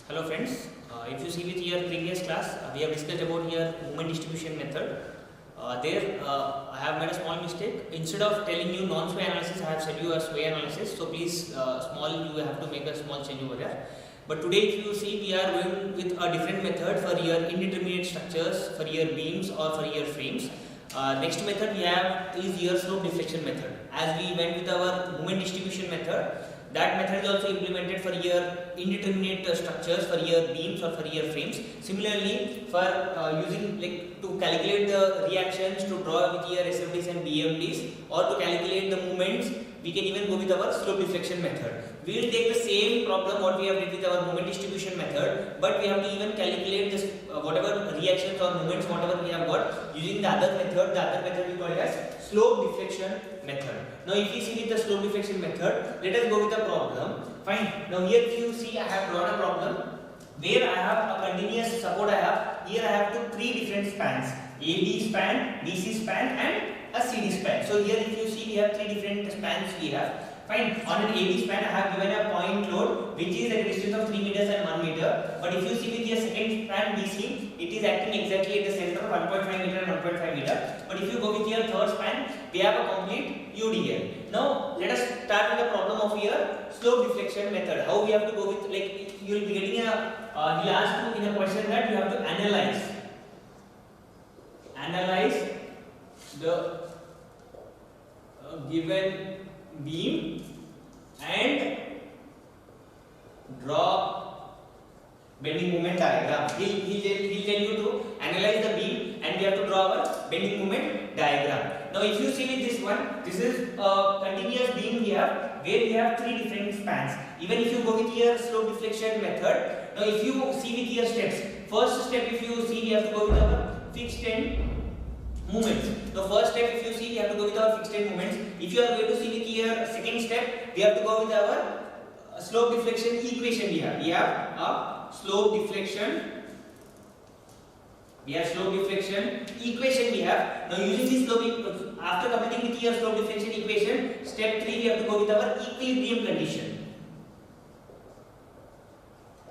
Hello friends, if you see with your previous class, we have discussed about your moment distribution method. I have made a small mistake. Instead of telling you non-sway analysis, I have said you a sway analysis. So please, you have to make a small change over there. But today if you see, we are going with a different method for your indeterminate structures, for your beams or for your frames. Next method we have is your slope deflection method. As we went with our moment distribution method, that method is also implemented for your indeterminate structures, for your beams or for your frames. Similarly, for using to calculate the reactions to draw with your SFDs and BMDs, or to calculate the moments, we can even go with our slope deflection method. We will take the same problem what we have did with our moment distribution method, but we have to even calculate this whatever reactions or moments whatever we have got using the other method. The other method we call it as slope deflection method. Now if you see with the slope deflection method, let us go with the problem. Fine. Now here if you see, I have drawn a problem where I have a continuous support. Here I have three different spans: AB span, BC span and a CD span. So here if you see, we have three different spans we have. Fine. On an AB span, I have given a point load which is at a distance of 3 meters and 1 meter. But if you see with your second span BC, it is acting exactly at the center, 1.5 meter and 1.5 meter. But if you go with your third span, we have a complete UDL. Now let us start with the problem of your slope deflection method. How we have to go with, you will be getting a he asked you in a question that you have to analyze the given beam and draw bending moment diagram. He'll tell you to analyze the beam and we have to draw our bending moment diagram. Now if you see with this one, this is a continuous beam we have where we have three different spans. Even if you go with your slope deflection method, now if you see with your steps, first step if you see, we have to go with our fixed end moments. The first step if you see, we have to go with our fixed end moments. If you are going to see with your second step, we have to go with our slope deflection equation. We have a slope deflection. We have slope deflection equation we have. Now using this slope, after completing with your slope deflection equation, step 3 we have to go with our equilibrium condition.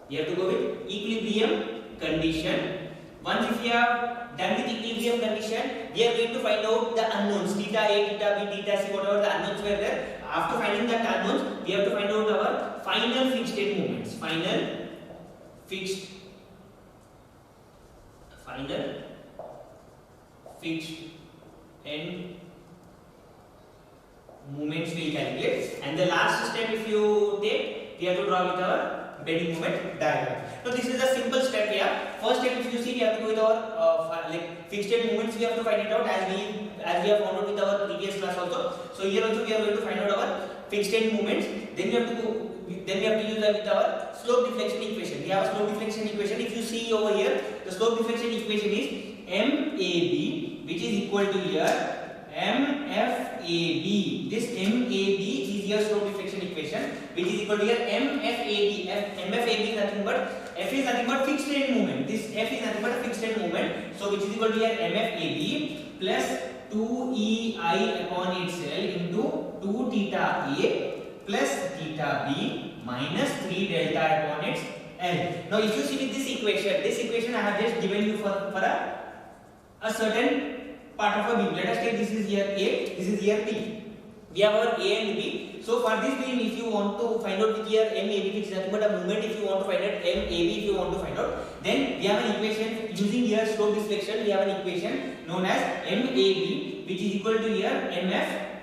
We have to go with equilibrium condition. Once if we have done with equilibrium condition, we are going to find out the unknowns, theta A, theta B, theta C, whatever the unknowns were there. After finding that unknowns, we have to find out our final fixed end moments. Final fixed end moments we will calculate. And the last step if you take, we have to draw with our bending moment diagram. So this is a simple step here. First step if you see, we have to go with our fixed end moments. We have to find it out as we have found out with our previous class also. So here also we are going to find out our fixed end moments. Then we have to use that with our slope deflection equation. We have a slope deflection equation. If you see over here, the slope deflection equation is MAB, which is equal to here MFAB. This MAB is your slope deflection equation, which is equal to here MFAB. MFAB is nothing but F is nothing but fixed end moment. This F is nothing but a fixed end moment. So which is equal to here MFAB plus 2EI upon itself into 2 theta A plus theta B minus 3 delta upon its L. Now if you see with this equation I have just given you for a certain part of a beam. Let us take this is here A, this is here B. We have our A and B. So for this beam, if you want to find out with your MAB, which is nothing but a moment, if you want to find out MAB, if you want to find out, then we have an equation using here slope deflection. We have an equation known as MAB, which is equal to here MFAB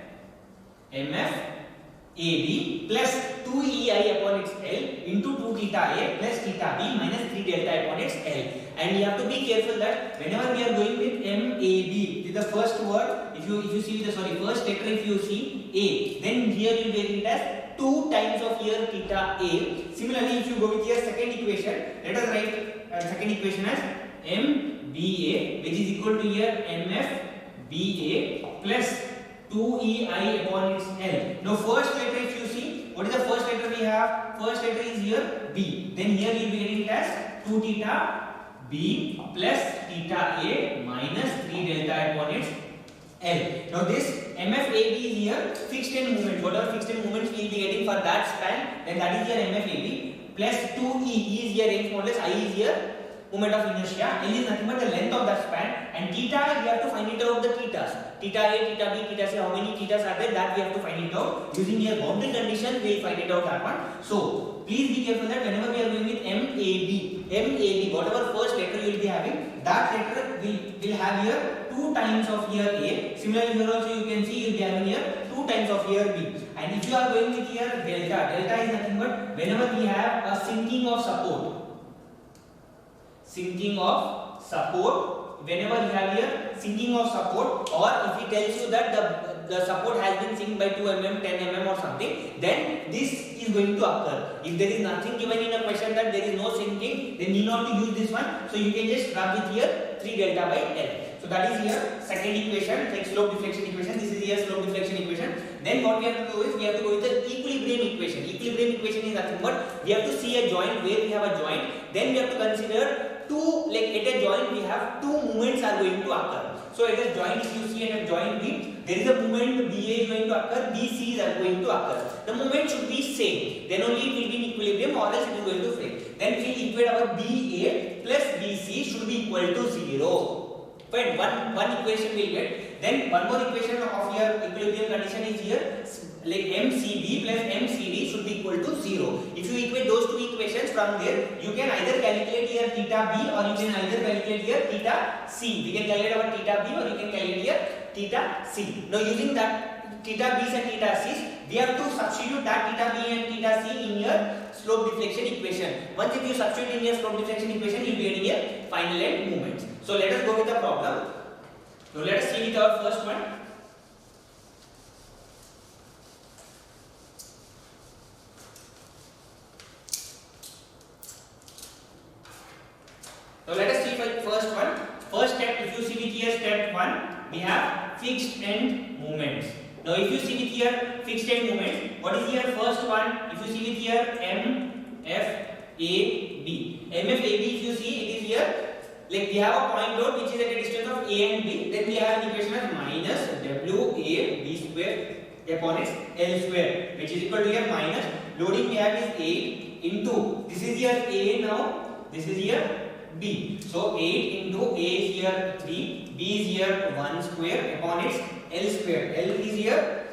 plus 2EI upon its L into 2 theta A plus theta B minus 3 delta upon its L. And you have to be careful that whenever we are going with MAB, with the first word, if you see the first letter, if you see A, then here you will get it as 2 times of here theta A. Similarly, if you go with your second equation, let us write second equation as MBA, which is equal to here MFBA plus 2EI upon its L. Now first letter if you see, what is the first letter we have? First letter is here B. Then here you will be getting it as 2 theta B plus theta A minus 3 delta upon its L. Now this MFAB is here fixed end moment. Whatever fixed end moments we will be getting for that span, then that is your MFAB. plus 2e. E is here range modulus, I is here moment of inertia, L is nothing but the length of that span, and theta we have to find it out the thetas. Theta A, theta B, theta C, how many thetas are there, that we have to find it out. Using here boundary condition, we will find it out that one. So please be careful that whenever we are going with MAB, whatever first letter you will be having, that letter will have here 2 times of here A. Similarly here also you can see you will be having here 2 times of here B. And if you are going with here delta is nothing but whenever we have a sinking of support, whenever you have here sinking of support, or if he tells you that the support has been sinked by 2 mm, 10 mm or something, then this is going to occur. If there is nothing given in a question that there is no sinking, then need not to use this one. So you can just rub with here 3 delta by L. So that is here second equation, like slope deflection equation. This is here slope deflection equation. Then what we have to do is we have to go with the equilibrium equation. Equilibrium equation is nothing but we have to see a joint where we have a joint. Then we have to consider two, like at a joint we have 2 movements are going to occur. So at a joint, if you see at a joint B, there is a movement BA is going to occur, BC is going to occur. The movement should be same. Then only it will be in equilibrium, or else it is going to break. Then we will equate our BA plus BC should be equal to 0. Fine, one equation we will get. Then one more equation of your equilibrium condition is here, like MCB plus MCD should be equal to 0. If you equate those two equations from there, you can either calculate here theta B, or you can either calculate here theta C. We can calculate our theta B, or you can calculate here theta C. Now using that theta B's and theta C's, we have to substitute that theta B and theta C in your slope deflection equation. Once if you substitute in your slope deflection equation, you will be getting here final end movements. So let us go with the problem. So let us see with our first one. So let us see for the first one. First step, if you see with here step 1, we have fixed end movements. Now if you see with here fixed end movements, what is here first one? If you see with here MFAB. MFAB, if you see, it is here, like we have a point load which is at a distance of A and B. Then we have an equation as minus WAB square upon its L square, which is equal to here minus loading we have is 8 into, this is here A now, this is here B. So 8 into A is here 3, B is here 1 square upon its L square. L is here,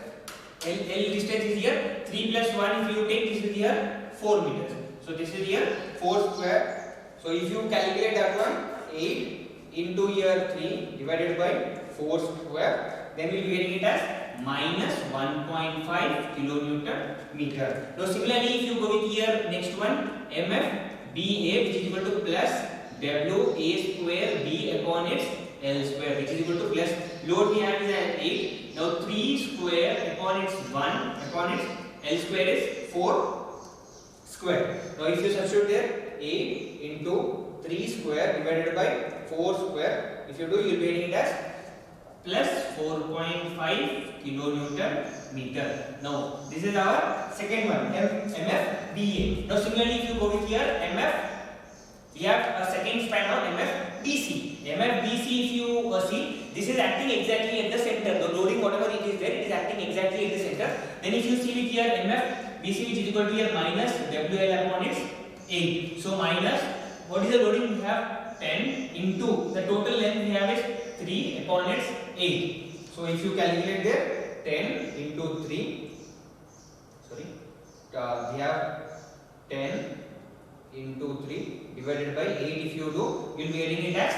L distance is here 3 plus 1. If you take, this is here 4 meters. So this is here 4 square. So if you calculate that one, 8 into here 3 divided by 4 square, then we will be getting it as minus 1.5 kilonewton meter. Now similarly, if you go with here next one, MFBA, which is equal to plus WA square B upon its L square, which is equal to plus load we have is at 8. Now 3 square upon its 1 upon its L square is 4 square. Now if you substitute there, 8 into 3 square divided by 4 square, if you do, you will be getting it as plus 4.5 kilonewton meter. Now this is our second one, MFBA. Now similarly, if you go with here MF, we have a second span of MFBC. MFBC, if you see, this is acting exactly at the center. The loading, whatever it is there, it is acting exactly at the center. Then if you see with here MFBC, which is equal to here minus WL upon its 8. So minus, what is the loading we have? 10 into the total length we have is 3 upon its 8. So if you calculate there, 10 into 3, sorry, we have 10 into 3 divided by 8. If you do, you will be getting it as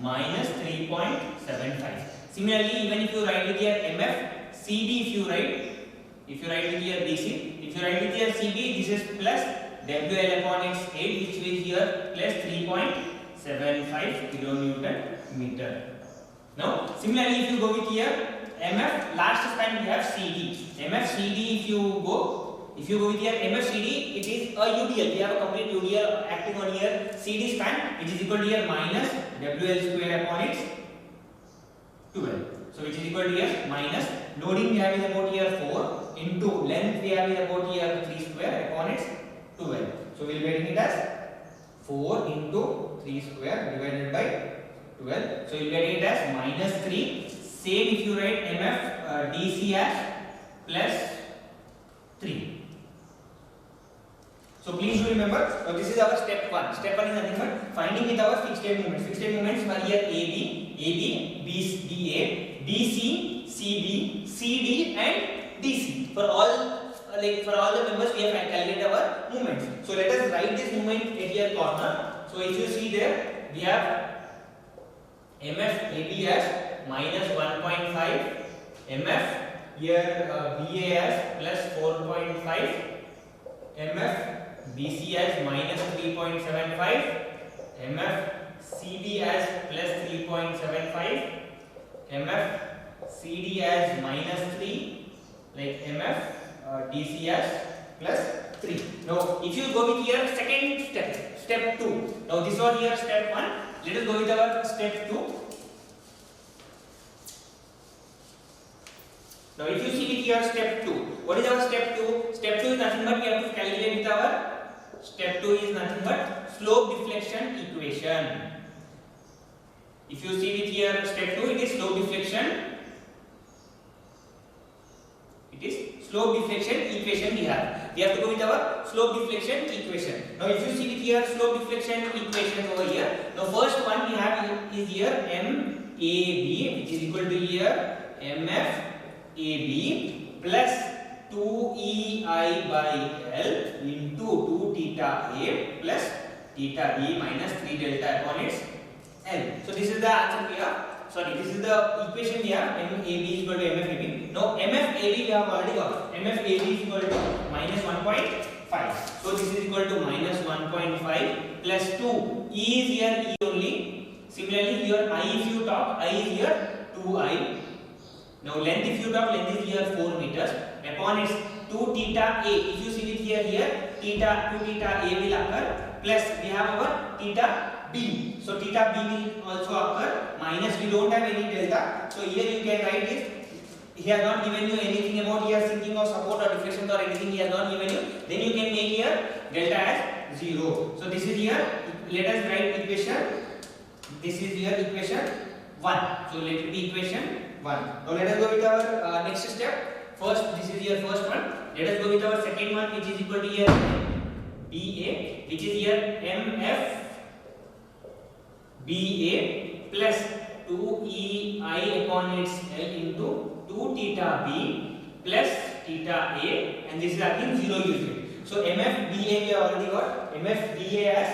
minus 3.75. Similarly, even if you write with here MFCB, if you write with here BC, if you write with here CB, this is plus WL upon its 8, which is here plus 3.75 kilonewton meter. Now, similarly, if you go with here MF, last span we have CD. MFCD, if you go with here MFCD, it is a UDL. We have a complete UDL acting on here CD span, which is equal to here minus WL square upon its 12. So which is equal to here minus loading we have is about here 4 into length we have is about here 3 square upon its 12. So we will be getting it as 4 into 3 square divided by 12. So you will be getting it as minus 3. Same if you write MF DC as plus 3. So please do remember. Now this is our step 1. Step 1 is nothing but finding with our fixed head moments. Fixed head moments are here AB, BA, BC, CB, CD and DC. For all the members we have calculated our moments. So let us write this moment at your corner. So if you see there, we have MF AB as minus 1.5, MF here BA as plus 4.5, MF BC as minus 3.75, MF CB as plus 3.75, MF CD as minus 3, like MF DC as plus 3. Now if you go with your second step, step 2. Now this was your step 1. Let us go with our step 2. Now if you see with your step 2, what is our step 2? Step 2 is nothing but we have to calculate with our step 2 is nothing but slope deflection equation. If you see with your step 2, it is slope deflection. It is slope deflection equation we have. We have to go with our slope deflection equation. Now if you see with your slope deflection equation over here, now first one we have is here MAB which is equal to here MF AB plus 2EI by L into 2 theta A plus theta B minus 3 delta upon its L. So this is the answer we have. Sorry, this is the equation we have. MAB is equal to MFAB. Now MFAB we have already got. MFAB is equal to minus 1.5. So this is equal to minus 1.5 plus 2. E is here E only. Similarly here I if you talk, I is here 2I. Now length if you talk, length is here 4 meters. Upon its 2 theta A. If you see it here theta 2 theta A will occur plus we have our theta B. So theta B will also occur minus we don't have any delta. So here you can write this. He has not given you anything about here sinking or support or deflection or anything. He has not given you. Then you can make here delta as 0. So this is here. Let us write equation. This is here equation 1. So let it be equation 1. Now let us go with our next step. First, this is your first one. Let us go with our second one, which is equal to here BA, which is here MF BA plus 2EI upon its L into 2 theta B plus theta A, and this is again 0 usage. So MF BA we have already got. MF BA as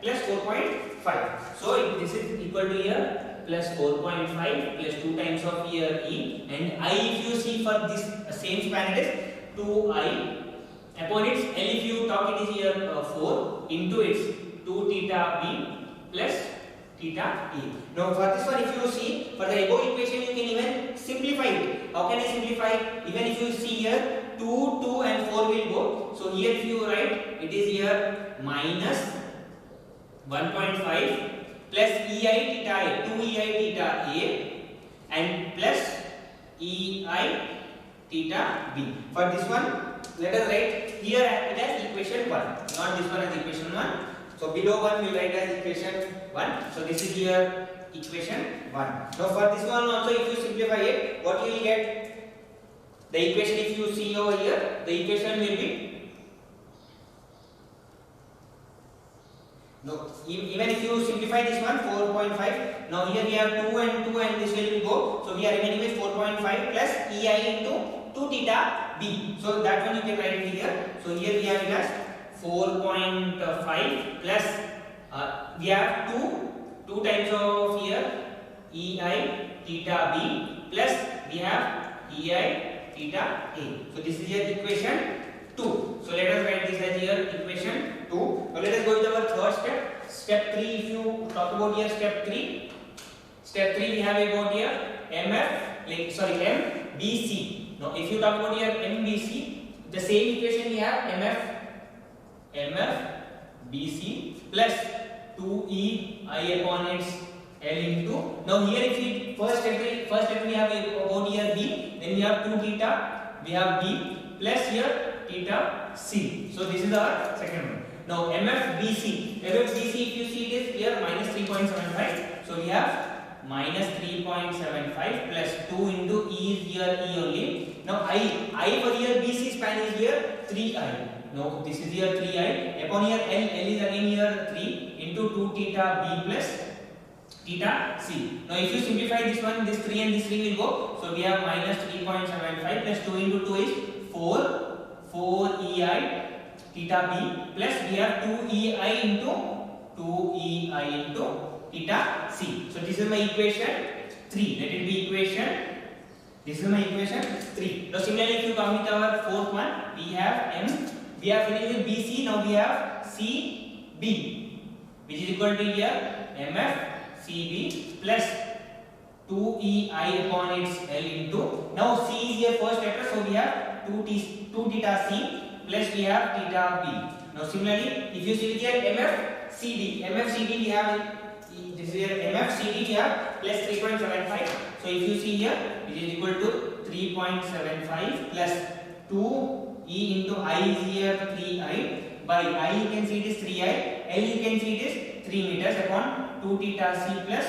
plus 4.5. So this is equal to here plus 4.5 plus 2 times of here E, and I if you see for this same span it is 2I upon its L if you talk it is here 4 into its 2 theta B plus theta E. Now for this one if you see for the above equation you can even simplify it. How can I simplify? Even if you see here 2, 2 and 4 will go. So here if you write it is here minus 1.5 plus EI theta A, 2EI theta A and plus EI theta B. For this one, let us write here it as equation 1, not this one as equation 1. So below 1 we write as equation 1. So this is here equation 1. Now for this one also if you simplify it, what you will get? The equation if you see over here, the equation will be even if you simplify this one 4.5. Now here we have 2 and 2 and this will go. So we are remaining with 4.5 plus EI into 2 theta B. So that one you can write it here. So here we have it as 4.5 plus we have 2 times of here EI theta B plus we have EI theta A. So this is your equation 2. So let us write this as here equation 2. Now let us go with our third step. Step 3 if you talk about here step 3. Step 3 we have about here MBC. Now if you talk about here MBC, the same equation we have MFBC plus 2EI upon its L into. Now here if we first step we have about here B, then we have 2 theta, we have B plus here theta C. So this is our second one. Now MFBC if you see it is here minus 3.75. So we have minus 3.75 plus 2 into E is here E only. Now I for here BC span is here 3I. No, this is here 3i upon here L is again here 3 into 2 theta b plus theta c. Now if you simplify this one, this 3 and this 3 will go. So we have minus 3.75 plus 2 into 2 is 4 ei theta b plus we have 2 ei into theta c. So this is my equation 3. Let it be equation. This is my equation 3. Now similarly, if you come with our fourth one, we have m. We have finished with BC. Now we have CB, which is equal to here mf CB plus 2ei upon its L into. Now C is here first letter, so we have 2 theta c plus we have theta b. Now similarly, if you see here mf CB we have this is here mf CB we have plus 3.75. So if you see here, it is equal to 3.75 plus 2 e into I is here 3i by I you can see it is 3i, L you can see it is 3 meters upon 2 theta c plus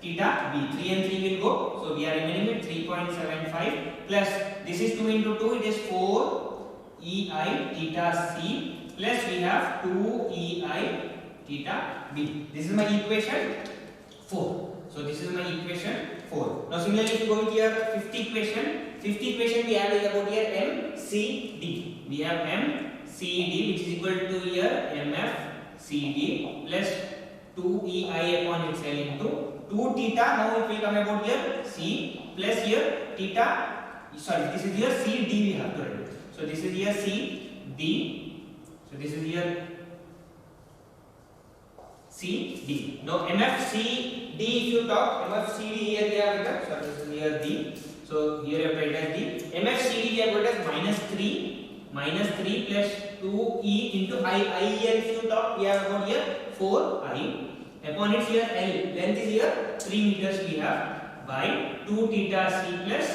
theta b. 3 and 3 will go, so we are remaining with 3.75 plus this is 2 into 2, it is 4 ei theta c plus we have 2 ei theta b. This is my equation 4. So this is my equation 4. Now similarly, if you go with your fifth equation we have is about here MCD. We have MCD which is equal to here MFCD plus 2ei upon its L into 2 theta. Now it will come about here C plus here theta. Sorry, this is here CD we have to write. So this is here CD. So this is here CD. Now MFCD if you talk, MFCD here we have written, so this is here D. So here I have written as D. MFCD we have got as minus 3 plus 2e into I here if you talk, we have got here 4i upon its here L. Length is here 3 meters we have by 2 theta c plus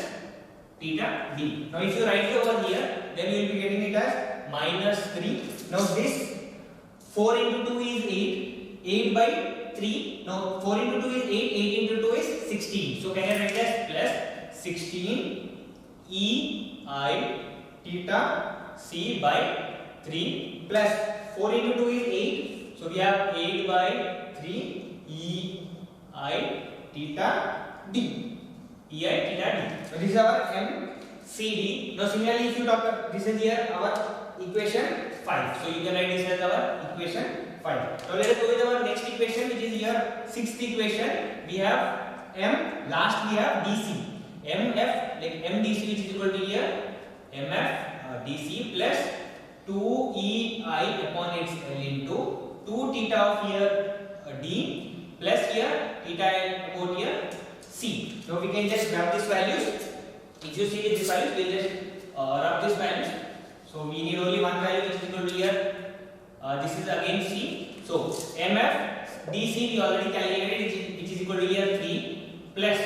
theta d. Now if you write it over here, then you will be getting it as minus 3. Now this 4 into 2 is 8 by 3. Now 4 into 2 is 8 into 2 is 16. So can I write as plus 16 e I theta c by 3 plus 4 into 2 is 8. So we have 8 by 3 e I theta d. E I theta d. So this is our MCD. Now similarly, if you talk, this is here our equation 5. So you can write this as our equation 5. Now let us go with our next equation, which is here sixth equation. We have M, last we have DC. MF, like MDC, which is equal to here MF DC plus 2EI upon its L into 2 theta of here D plus here theta about here C. Now we can just grab these values. If you see with these values, we will just rub these values. So we need only one value, which is equal to here. This is again C. So MF DC we already calculated, which is equal to here 3 plus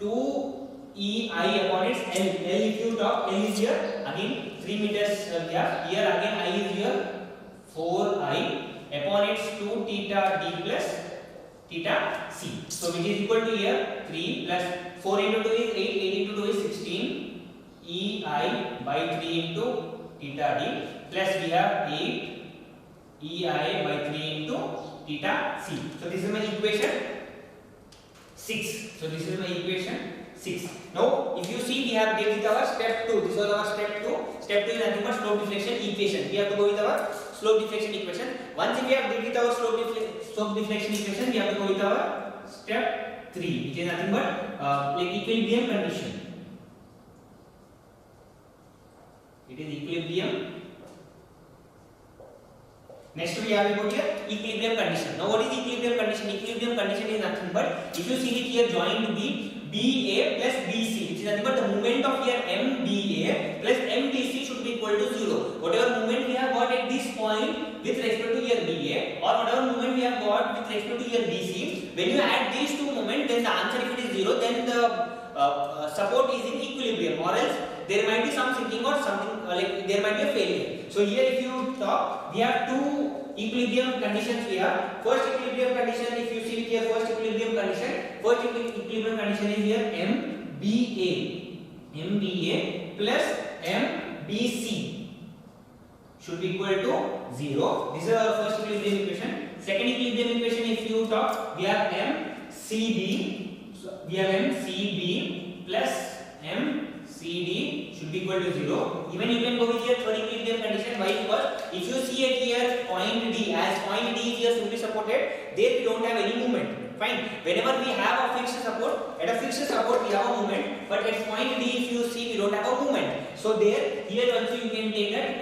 2EI upon its L. L if you talk, L is here again 3 meters we have. Here again I is here 4I upon its 2 theta D plus theta C. So which is equal to here 3 plus 4 into 2 is 8 into 2 is 16 EI by 3 into theta D plus we have 8 EI by 3 into theta C. So this is my equation 6. So this is my equation 6. Now if you see, we have did with our step 2. This was our step 2. Step 2 is nothing but slope deflection equation. We have to go with our slope deflection equation. Once we have did with our slope deflection equation, we have to go with our step 3, which is nothing but like equilibrium condition. It is equilibrium. Next we have about here equilibrium condition. Now what is equilibrium condition? Equilibrium condition is nothing but, if you see it here joined B, BA plus BC, which is nothing but the moment of here MBA plus MBC should be equal to 0. Whatever moment we have got at this point with respect to here BA, or whatever moment we have got with respect to here BC, when you add these two moments, then the answer, if it is 0, then the support is in equilibrium, or else there might be some sinking or something like there might be a failure. So here if you talk, we have two equilibrium conditions here. First equilibrium condition, if you see here, first equilibrium condition is here MBA plus MBC should be equal to 0. This is our first equilibrium equation. Second equilibrium equation, if you talk, we have MCB. So we have MCB plus MCD should be equal to 0. Even you can go with your third equilibrium condition. Why? Because if you see it here, point D, as point D is here fully supported, there we don't have any movement. Fine. Whenever we have a fixed support, at a fixed support we have a movement, but at point D, if you see, we don't have a movement. So there, here also you can take that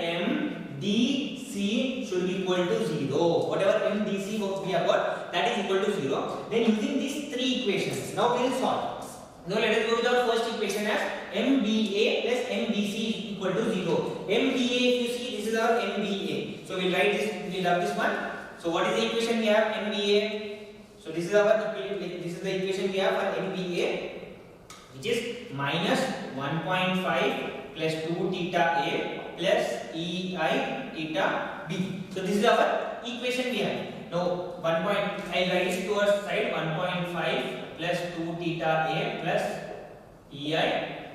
MDC should be equal to 0. Whatever MDC we have got, that is equal to 0. Then using these three equations, now we will solve. Now let us go with our first equation as MBA plus MBC is equal to 0. MBA, if you see, this is our MBA. So we'll write this, we'll have this one. So what is the equation we have? MBA. So this is our the equation we have for MBA, which is minus 1.5 plus 2 theta A plus EI theta B. So this is our equation we have. Now I'll write it towards side 1.5 plus 2 theta A plus EI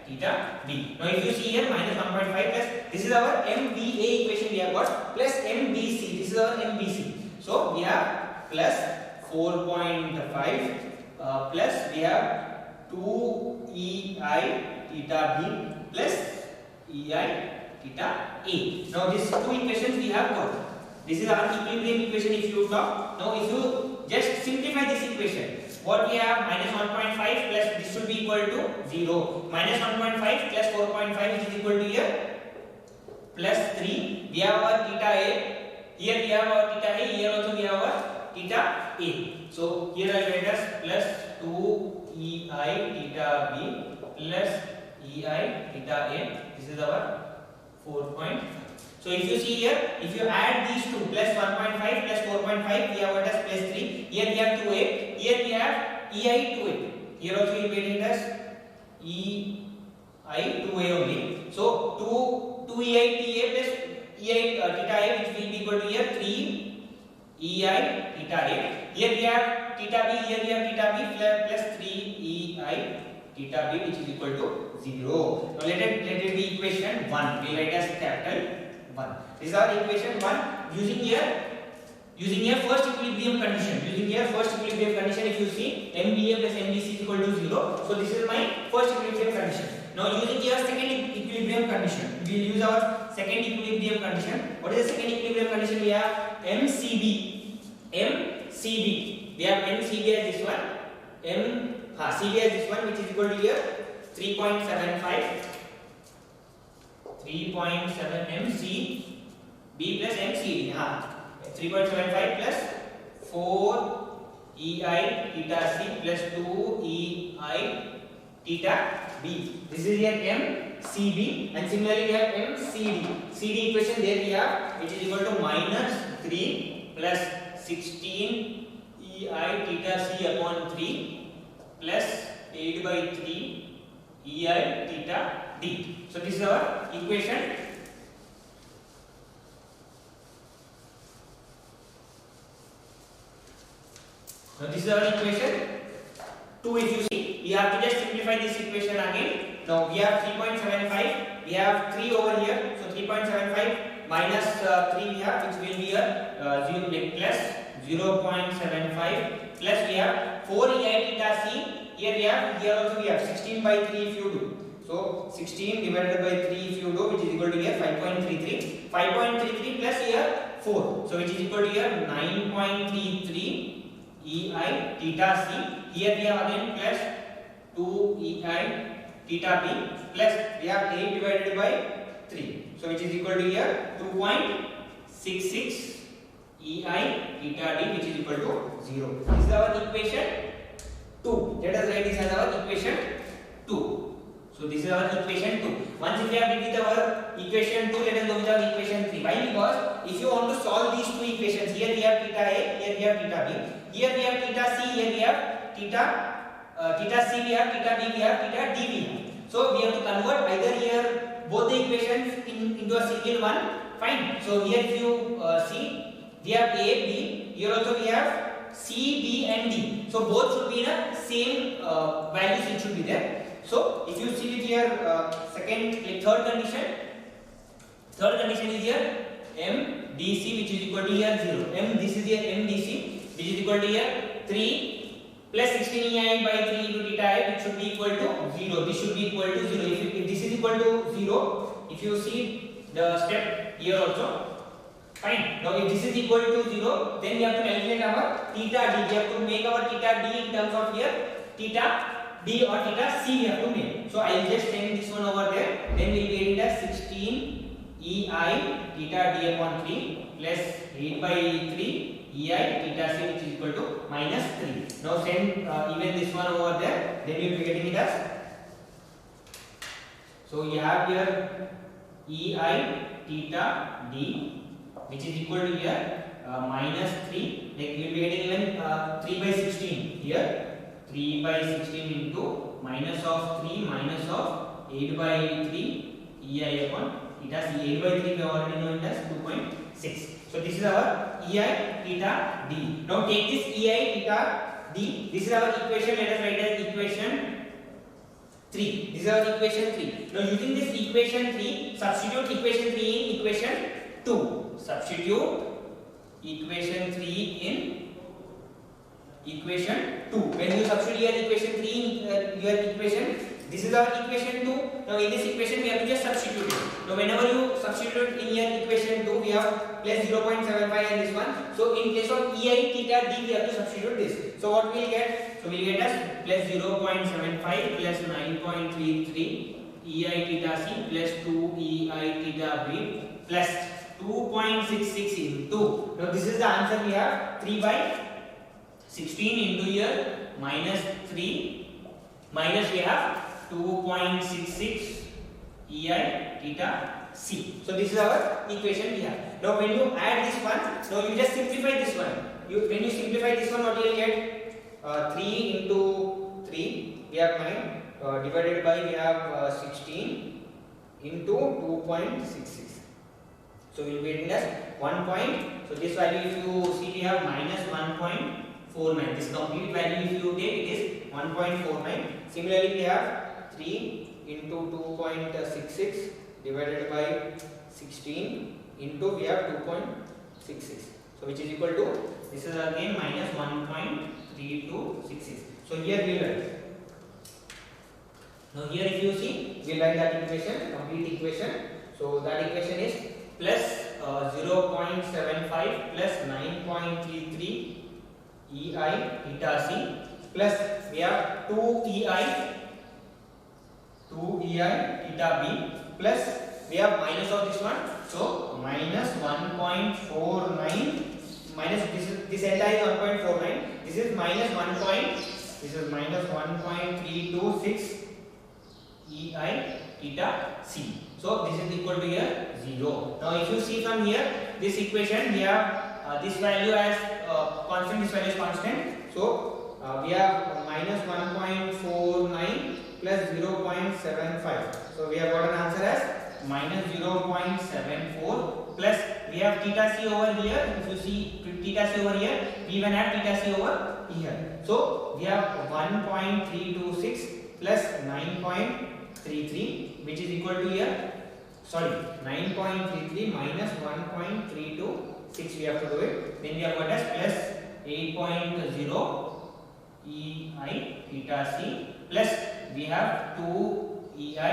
theta B. Now if you see here minus 1.5 plus, this is our MBA equation we have got, plus MBC, this is our MBC. So we have plus 4.5 plus we have 2 EI theta B plus EI theta A. Now these two equations we have got. This is our equilibrium equation if you talk. Now if you just simplify this equation, what we have, minus 1.5 plus this should be equal to 0. Minus 1.5 plus 4.5 which is equal to here plus 3. We have our theta A. Here we have our theta A. Here also we have our theta A. So here I write as plus 2 EI theta B plus EI theta A. This is our 4.5. So if you see here, if you add these two, plus 1.5 plus 4.5, we have what as plus 3. Here we have 2A. Here we have EI 2A. Here also we made it as EI 2A only. So 2 EI TA plus EI theta A, which will be equal to here 3 EI theta A. Here we have theta B. Here we have theta B plus 3 EI theta B, which is equal to 0. Now let it be equation 1. We write as capital 1. This is our equation 1 using here first equilibrium condition. Using here first equilibrium condition, if you see MBA plus MBC is equal to 0. So this is my first equilibrium condition. Now using here second equilibrium condition, we will use our second equilibrium condition. What is the second equilibrium condition? We have MCB. MCB. We have MCB as this one. CB as this one, which is equal to here 3.75. 3.7 MCB plus MCD. 3.75 plus 4 EI theta C plus 2 EI theta B. This is here MCB, and similarly we have MCD. CD equation there we have, which is equal to minus 3 plus 16 EI theta C upon 3 plus 8 by 3 EI theta D. So this is our equation. Now this is our equation 2. If you see, we have to just simplify this equation again. Now we have 3.75. We have 3 over here. So 3.75 minus 3 we have, which will be a 0 plus 0.75 plus we have 4 EI theta C. Here also we have 16 by 3 if you do. So 16 divided by 3 if you do, which is equal to here 5.33. 5.33 plus here 4. So which is equal to here 9.33 EI theta C. Here we have again plus 2 EI theta B plus we have 8 divided by 3. So which is equal to here 2.66 EI theta D, which is equal to 0. This is our equation 2. Let us write this as our equation 2. So this is our equation 2. Once if we have with our equation 2, let us go with our equation 3. Why? Because if you want to solve these two equations, here we have theta A, here we have theta B, here we have theta C, here we have theta C, we have theta B, we have theta D, we have. So we have to convert either here both the equations into a single one. Fine. So here if you see, we have A, B, here also we have C, B and D. So both should be in a same values, it should be there. So if you see it here, third condition is here MDC which is equal to here 0. This is here MDC which is equal to here 3 plus 16 EI by 3 into theta I, which should be equal to 0. This should be equal to 0. If this is equal to 0, if you see the step here also, fine. Now if this is equal to 0, then we have to calculate our theta D. We have to make our theta D in terms of here theta D or theta C we have to make. So I will just send this one over there. Then we will get it as 16 EI theta D upon 3 plus 8 by 3 EI theta C, which is equal to minus 3. Now send even this one over there. Then you will be getting it as. So you have here EI theta D, which is equal to here minus 3. Like you will be getting even 3 by 16 here. 3 by 16 into minus of 3 minus of 8 by 3 EI upon theta C. 8 by 3 we already know it as 2.6. So this is our EI theta D. Now take this EI theta D. This is our equation. Let us write as equation 3. This is our equation 3. Now using this equation 3, substitute equation 3 in equation 2. Substitute equation 3 in equation 2. When you substitute your equation 3 in your equation, this is our equation 2. Now in this equation we have to just substitute it. Now whenever you substitute in your equation 2, we have plus 0.75 and this one. So in case of EI theta D, we have to substitute this. So what we will get? So we will get as plus 0.75 plus 9.33 EI theta C plus 2 EI theta B plus 2.66 into. Now this is the answer we have. 3 by 16 into here minus 3 minus we have 2.66 EI theta C. So this is our equation we have. Now when you add this one, now you just simplify this one. When you simplify this one, what you will get? 3 into 3 we have 9 divided by we have 16 into 2.66. So we will be getting as 1 point. So this value if you see we have minus 1.49. This complete value if you take it is 1.49. Similarly we have 3 into 2.66 divided by 16 into we have 2.66. So which is equal to, this is again minus 1.3266. So here we write. Now here if you see, we write that equation, complete equation. So that equation is plus 0.75 plus 9.33 EI theta C plus we have 2 EI theta B plus we have minus of this one. So minus 1.49 minus this entire is 1.49. This is minus 1.326 EI theta C. So this is equal to here 0. Now if you see from here this equation, we have this value as constant, this value is constant. So we have minus 1.49 plus 0.75. So we have got an answer as minus 0.74 plus we have theta C over here. If you see theta C over here, we even have theta C over here. So we have 1.326 plus 9.33 which is equal to here, sorry, 9.33 minus 1.326 we have to do it. Then we have got as plus 8.0 EI theta C plus we have 2 EI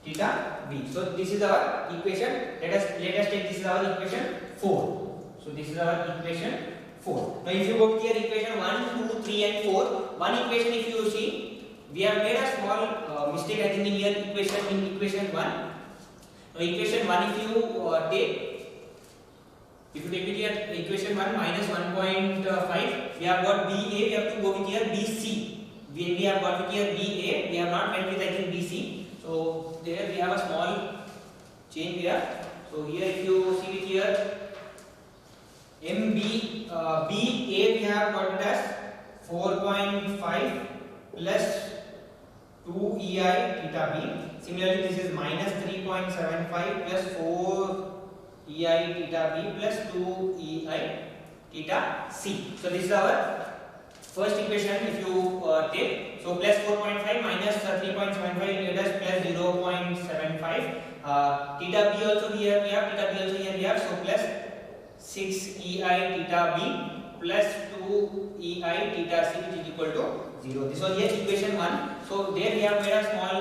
theta B. So this is our equation. Let us take this is our equation 4. So this is our equation 4. Now if you go to your equation 1, 2, 3 and 4, one equation if you see, we have made a small mistake I think in here in equation 1. Now equation 1 if you take it here, equation 1 minus 1.5, we have got BA, we have to go with here BC. We have got with here BA, we have not went with I think BC. So there we have a small change here. So here if you see it here, BA we have got it as 4.5 plus 2 EI theta B. Similarly this is minus 3.75 plus 4 EI theta B plus 2 EI theta C. So this is our first equation if you take, so plus 4.5 minus 3.75 let us plus 0.75. Theta b also here we have, theta b also here we have, so plus 6 ei theta b plus 2 ei theta c which is equal to 0. This was here equation 1. So there we have made a small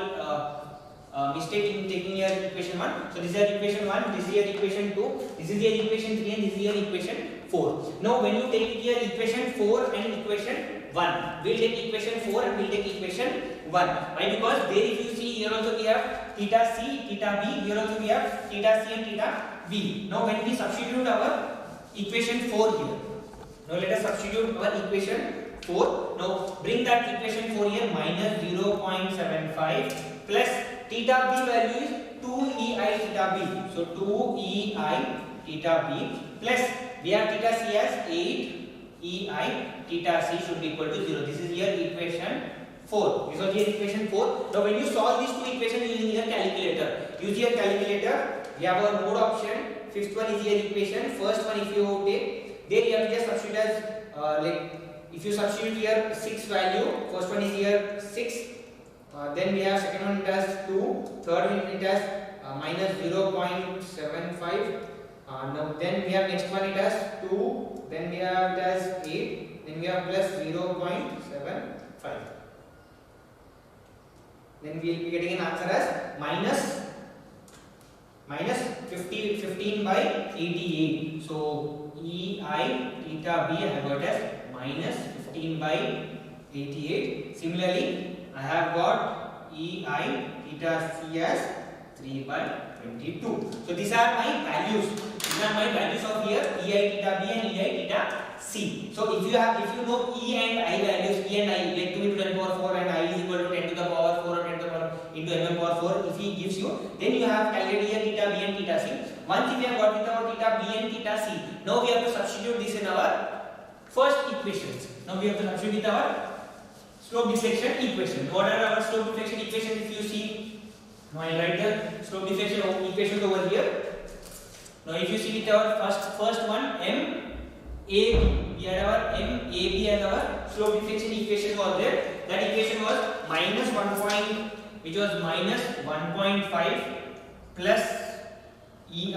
mistake in taking here equation 1. So this is your equation 1, this is your equation 2, this is your equation 3 and this is your equation 4. Now when you take here equation 4 and equation 1, we'll take equation 4 and we'll take equation 1. Why? Because there if you see here also we have theta c, theta b, here also we have theta c and theta b. Now when we substitute our equation 4 here, now let us substitute our equation 4. Now bring that equation 4 here, minus 0.75 plus theta b value is 2 ei theta b. So 2 ei theta b plus we have theta c as 8 ei theta c should be equal to 0. This is your equation 4. This was your equation 4. Now when you solve these two equations using your calculator, use your calculator. We have our mode option. Fifth one is your equation. First one if you take, there you have to just substitute as like if you substitute here 6 value, first one is here 6, then we have second one it has 2, third one it has minus 0.75, now then we have next one it has 2, then we have it as 8, then we have plus 0.75, then we will be getting an answer as minus 15 by 88. So ei theta b I have got as minus 15 by 88. Similarly, I have got ei theta c as 3 by 22. So these are my values. These are my values of here ei theta b and ei theta c. So if you know e and I values, e and I like 2 into 10 power 4 and I is equal to 10 to the power 4 or 10 to the power into mm power 4, if he gives you, then you have calculated here theta b and theta c. Once we have got with our theta b and theta c, now we have to substitute this in our first equations. Now we have to substitute with our slope deflection equation. What are our slope deflection equations? If you see, now I write the slope deflection equations over here. Now if you see with our first one MAB, we had our MAB as our slope deflection equation was there. That equation was minus 1.5 plus ei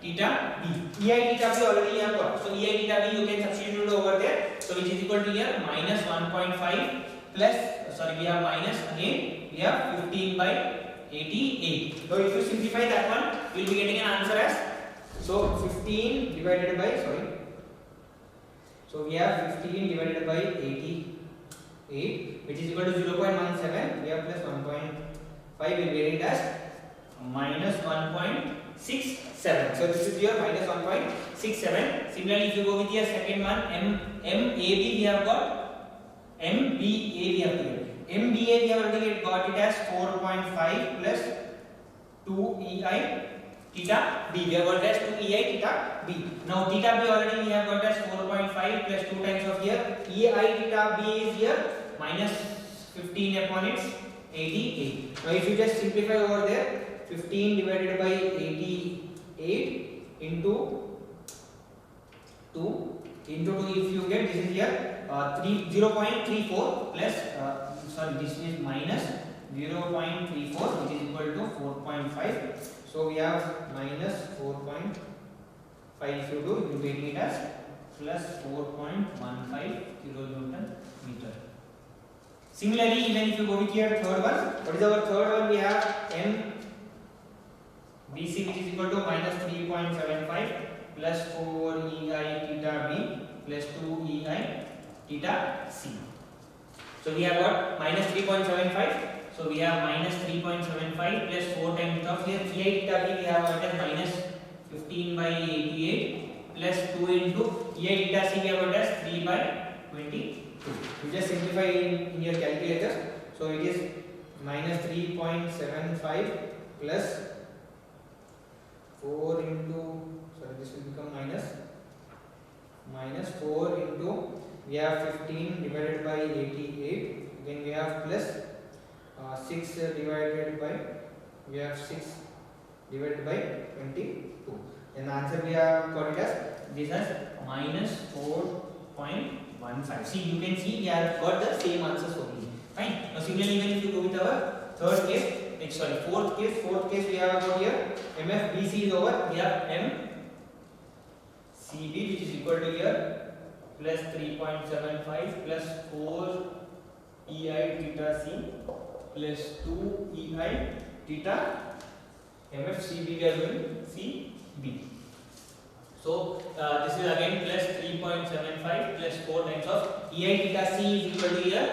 theta b. Ei theta b already you have got. So ei theta b you can substitute over there. So which is equal to here minus 1.5 plus, sorry, we have minus again, we have 15 by 88. So if you simplify that one, you will be getting an answer as, so 15 divided by, sorry, so we have 15 divided by 88 which is equal to 0.17, we have plus 1.5, we will get it as minus 1.67. So this is your minus 1.67. Similarly, if you go with your second one MAB, we have got MBA we have given. MBA we have already got it as 4.5 plus 2 ei theta b. We have got as 2 ei theta b. Now theta b already we have got as 4.5 plus 2 times of here ei theta b is here minus 15 upon its 88. Now if you just simplify over there, 15 divided by 88 into 2 if you get, this is here 0.34 plus sorry, this is minus 0.34 which is equal to 4.5. So we have minus 4.5 if you do, you will be getting it as plus 4.15 kilonewton meter. Similarly, even if you go with your third one, what is our third one? We have MBC which is equal to minus 3.75 plus 4 ei theta b plus 2 ei theta c. So we have got minus 3.75. So we have minus 3.75 plus 4 times of here ei theta b we have got as minus 15 by 88 plus 2 into ei theta c we have got as 3 by 22. You just simplify in your calculator. So it is minus 3.75 plus 4 into, sorry, this will become minus 4 into, we have 15 divided by 88, then we have plus 6 divided by, we have 6 divided by 22. Then the answer we have got it as this as minus 4.15 3.15. See, you can see we have got the same answers only. Fine. Now similarly, even if you go with our fourth case we have got here MFBC is over. We have MCB which is equal to here plus 3.75 plus 4 EI theta C plus 2 EI theta MFCB we are doing CB. So this is again plus 3.75 plus 4 times of EI theta C is equal to here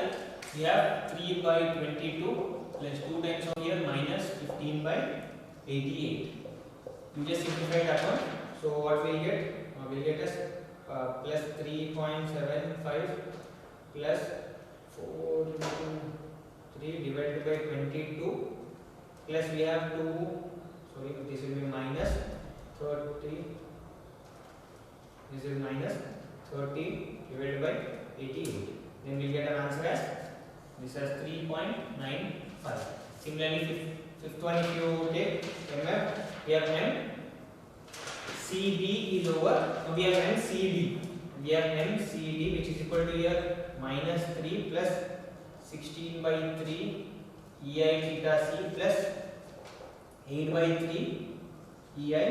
we have 3 by 22 plus 2 times of here minus 15 by 88. You just simplify that one. So what we get? We get as plus 3.75 plus 4 into 3 divided by 22 plus we have 2. Sorry, this will be minus 30. This is minus 30 divided by 88. Then we get an answer as this as 3.95. Similarly, fifth one, if you take MF, we have MCB is over. We have MCD. We have MCD which is equal to here minus 3 plus 16 by 3 EI theta C plus 8 by 3 EI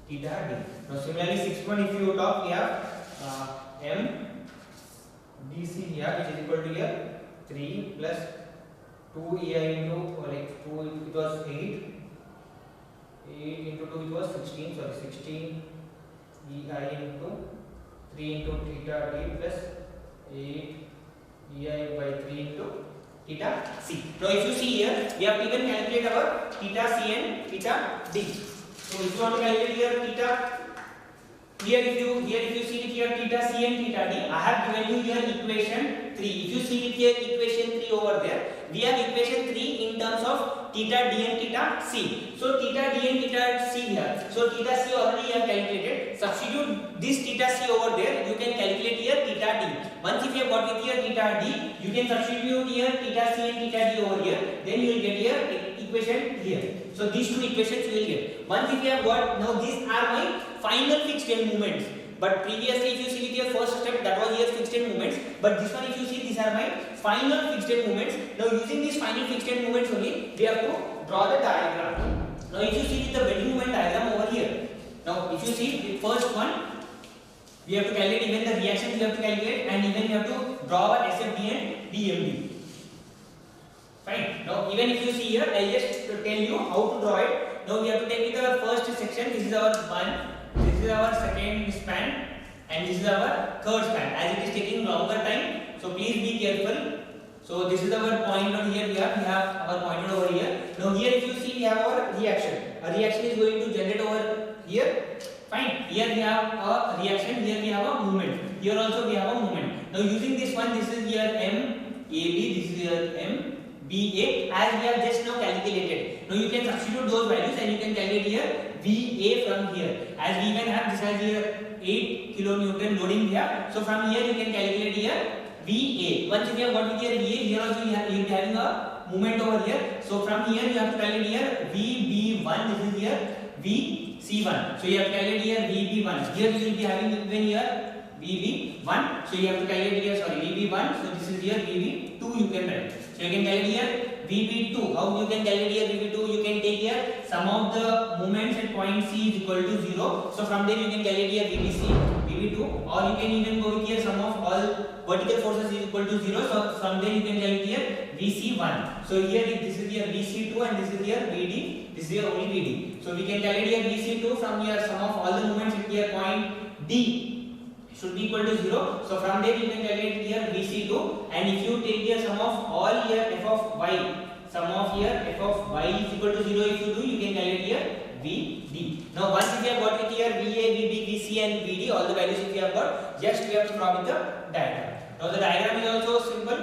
theta D. Now similarly, sixth one, if you talk, we have MDC here which is equal to here 3 plus 2 EI into like 2 it was 8 into 2 it was 16, sorry 16 EI into 3 into theta D plus 8 EI by 3 into theta C. Now if you see here we have to even calculate our theta C and theta D. So if you want to calculate here theta, if you see it here theta C and theta D, I have given you here equation 3. If you see it here equation 3 over there, we have equation 3 in terms of theta D and theta C. So theta D and theta C here. So theta C already you have calculated. Substitute this theta C over there. You can calculate here theta D. Once if you have got it here theta D, you can substitute here theta C and theta D over here. Then you will get here equation here. So these two equations you will get. Once if you have got, now these are my final fixed end moments. But previously if you see with your first step that was here fixed end moments. But this one if you see these are my final fixed end moments. Now using these final fixed end moments only we have to draw the diagram. Now if you see with the bending moment diagram over here. Now if you see the first one we have to calculate even the reactions we have to calculate and even we have to draw our SFD and DMD. Fine. Now even if you see here, I just tell you how to draw it. Now we have to take with our first section. This is our one. This is our second span, and this is our third span. As it is taking longer time, so please be careful. So this is our point on here. We have our point over here. Now here if you see, we have our reaction. A reaction is going to generate over here. Fine. Here we have a reaction. Here we have a movement. Here also we have a movement. Now using this one, this is here MAB. This is here MBA as we have just now calculated. Now you can substitute those values and you can calculate here VA from here. As we even have this as here 8 kilonewton loading here. So from here you can calculate here VA. Once you have got with here VA, here also you will be having a movement over here. So from here you have to calculate here VB1. This is here VC1. So you have to calculate here VB1. Here you will be having even here VB1. So you have to calculate here, sorry, VB1. So this is here VB2 you can write. So you can calculate here VB2. How you can calculate here VB2? You can take here sum of the moments at point C is equal to 0. So from there you can calculate here VBC, VB2, or you can even go with here sum of all vertical forces is equal to 0. So from there you can calculate here VC1. So here this is here VC2 and this is here VD. This is here only VD. So we can calculate here VC2 from here sum of all the moments at here point D should be equal to 0. So from there you can calculate here VC2, and if you take here sum of all here f of y, sum of here f of y is equal to 0, if you do, you can calculate here VD. Now once if you have got it here VA, VB, VC and VD, all the values if you have got, just we have to draw with the diagram. Now the diagram is also simple.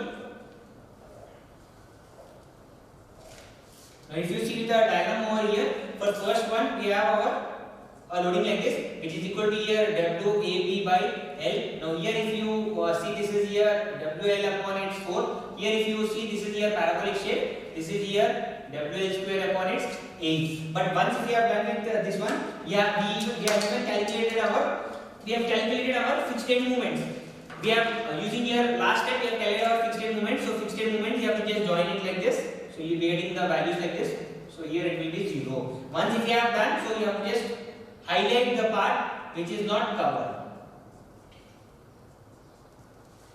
Now if you see the diagram over here, for first one we have our loading like this, which is equal to here WAB by L. Now here if you see, this is here WL upon its 4. Here if you see, this is here parabolic shape. This is here WL square upon its 8. But once we have done with this one, we have even calculated our fixed end movements. We are using here last step, we have calculated our fixed rate moment. So fixed rate moment, you have to just join it like this. So you getting the values like this. So here it will be 0. Once if you have done, so you have to just highlight the part which is not covered.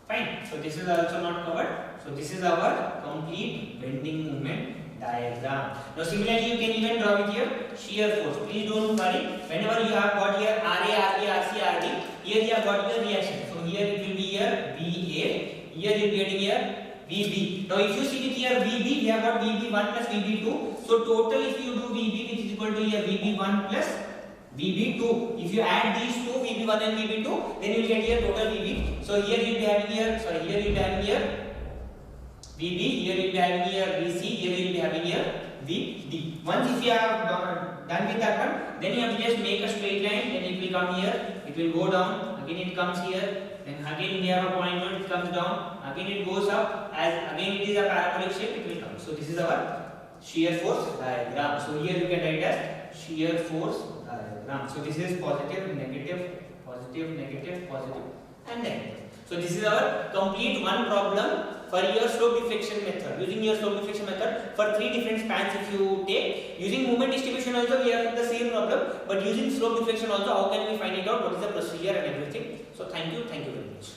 Fine. So this is also not covered. So this is our complete bending moment diagram. Now similarly you can even draw with your shear force. Please don't worry. Whenever you have got here RA, RB, RC, RD, here you have got your reaction. So here it will be here VA. Here you are getting here VB. Now if you see it here VB, we have got VB1 plus VB2. So total if you do VB, which is equal to here VB1 plus VB2. If you add these two VB1 and VB2, then you will get here total VB. So here you will be having here, here you will be having here VB, here you will be having here VC, here you will be having here VD. Once if you have done with that one, then you have to just make a straight line, then it will come here, it will go down, again it comes here, then again we have a point where it comes down, again it goes up, as again it is a parabolic shape, it will come. So this is our shear force diagram. So here you can write as shear force diagram. So this is positive, negative, positive, negative, positive and negative. So this is our complete one problem for your slope deflection method. Using your slope deflection method for 3 different spans if you take. Using moment distribution also we have the same problem, but using slope deflection also how can we find it out, what is the procedure and everything. So thank you very much.